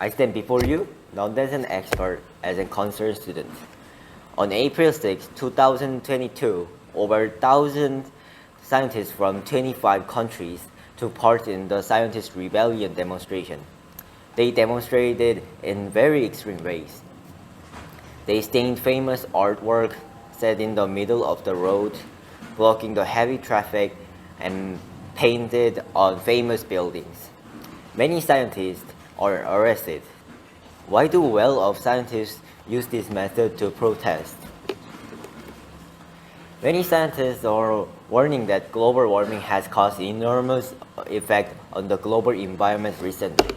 I stand before you, not as an expert, as a concerned student. On April 6, 2022, over 1,000 scientists from 25 countries took part in the Scientist Rebellion demonstration. They demonstrated in very extreme ways. They stained famous artwork set in the middle of the road, blocking the heavy traffic, and painted on famous buildings. Many scientists are arrested. Why do well-off scientists use this method to protest? Many scientists are warning that global warming has caused enormous effect on the global environment recently.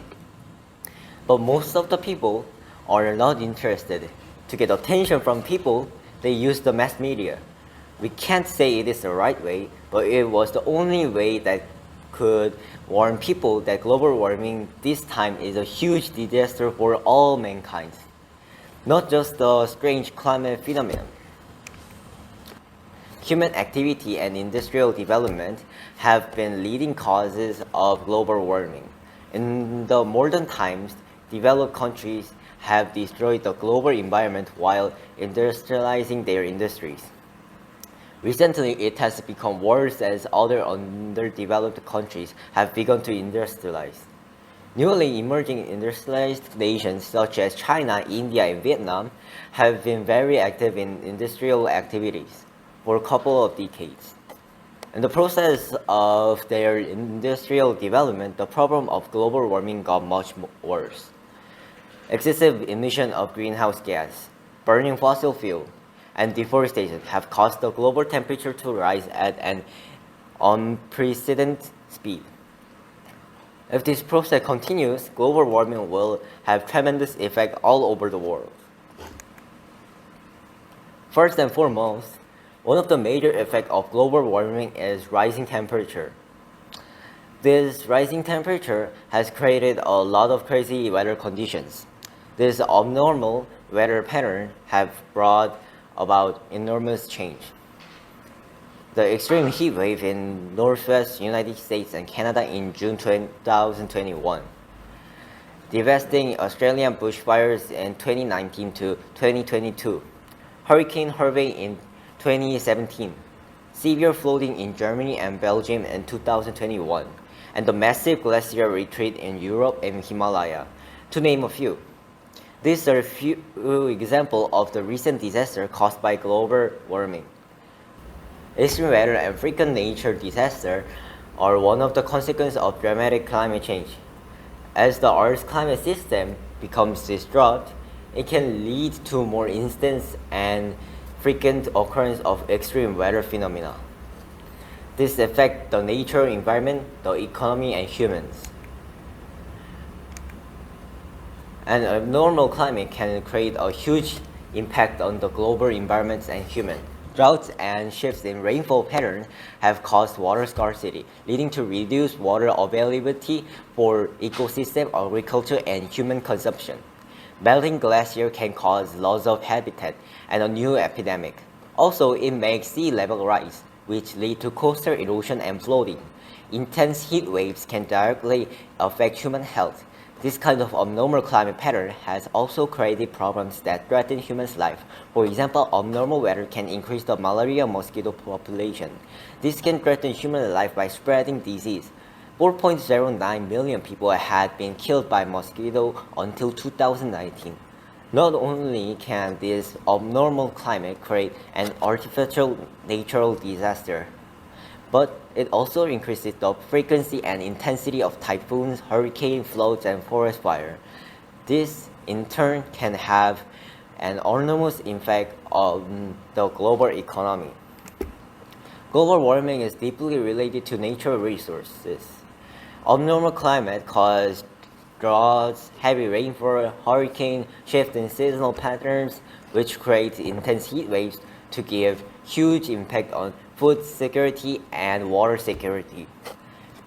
But most of the people are not interested. To get attention from people, they use the mass media. We can't say it is the right way, but it was the only way that could warn people that global warming this time is a huge disaster for all mankind, not just the strange climate phenomenon. Human activity and industrial development have been leading causes of global warming. In the modern times, developed countries have destroyed the global environment while industrializing their industries. Recently, it has become worse as other underdeveloped countries have begun to industrialize. Newly emerging industrialized nations such as China, India, and Vietnam have been very active in industrial activities for a couple of decades. In the process of their industrial development, the problem of global warming got much worse. Excessive emission of greenhouse gas, burning fossil fuel, and deforestation have caused the global temperature to rise at an unprecedented speed. If this process continues, global warming will have tremendous effect all over the world. First and foremost, one of the major effects of global warming is rising temperature. This rising temperature has created a lot of crazy weather conditions. This abnormal weather pattern have brought about enormous change. The extreme heat wave in Northwest United States and Canada in June 2021, devastating Australian bushfires in 2019 to 2022, Hurricane Harvey in 2017, severe flooding in Germany and Belgium in 2021, and the massive glacier retreat in Europe and Himalaya, to name a few. These are a few examples of the recent disaster caused by global warming. Extreme weather and frequent nature disasters are one of the consequences of dramatic climate change. As the Earth's climate system becomes disrupted, it can lead to more instances and frequent occurrence of extreme weather phenomena. This affects the nature environment, the economy, and humans. An abnormal climate can create a huge impact on the global environment and humans. Droughts and shifts in rainfall patterns have caused water scarcity, leading to reduced water availability for ecosystem, agriculture, and human consumption. Melting glacier can cause loss of habitat and a new epidemic. Also, it makes sea level rise, which lead to coastal erosion and flooding. Intense heat waves can directly affect human health. This kind of abnormal climate pattern has also created problems that threaten humans' life. For example, abnormal weather can increase the malaria mosquito population. This can threaten human life by spreading disease. 4.09 million people had been killed by mosquito until 2019. Not only can this abnormal climate create an artificial natural disaster, but it also increases the frequency and intensity of typhoons, hurricanes, floods, and forest fire. This, in turn, can have an enormous impact on the global economy. Global warming is deeply related to natural resources. Abnormal climate causes droughts, heavy rainfall, hurricane, shift in seasonal patterns, which create intense heat waves to give huge impact on food security and water security.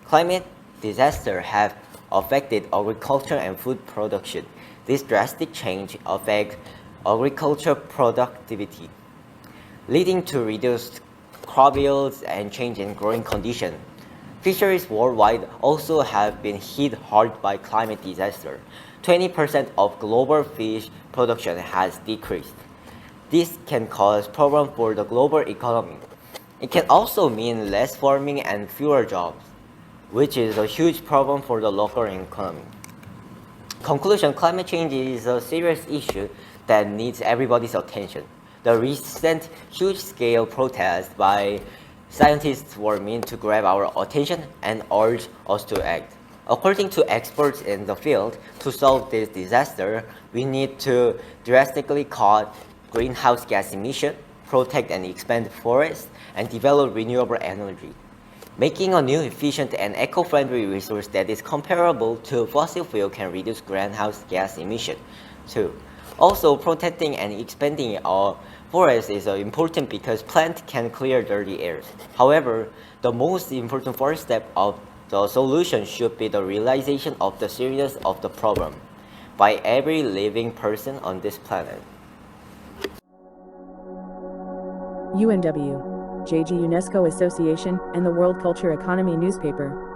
Climate disasters have affected agriculture and food production. This drastic change affects agriculture productivity, leading to reduced crop yields and change in growing conditions. Fisheries worldwide also have been hit hard by climate disaster. 20% of global fish production has decreased. This can cause problems for the global economy. It can also mean less farming and fewer jobs, which is a huge problem for the local economy. Conclusion, climate change is a serious issue that needs everybody's attention. The recent huge-scale protests by scientists were meant to grab our attention and urge us to act. According to experts in the field, to solve this disaster, we need to drastically cut greenhouse gas emission, protect and expand forests, and develop renewable energy. Making a new, efficient, and eco-friendly resource that is comparable to fossil fuel can reduce greenhouse gas emission, too. Also, protecting and expanding our forest is important because plants can clear dirty air. However, the most important first step of the solution should be the realization of the seriousness of the problem by every living person on this planet. UNW, JG UNESCO Association, and the World Culture Economy newspaper.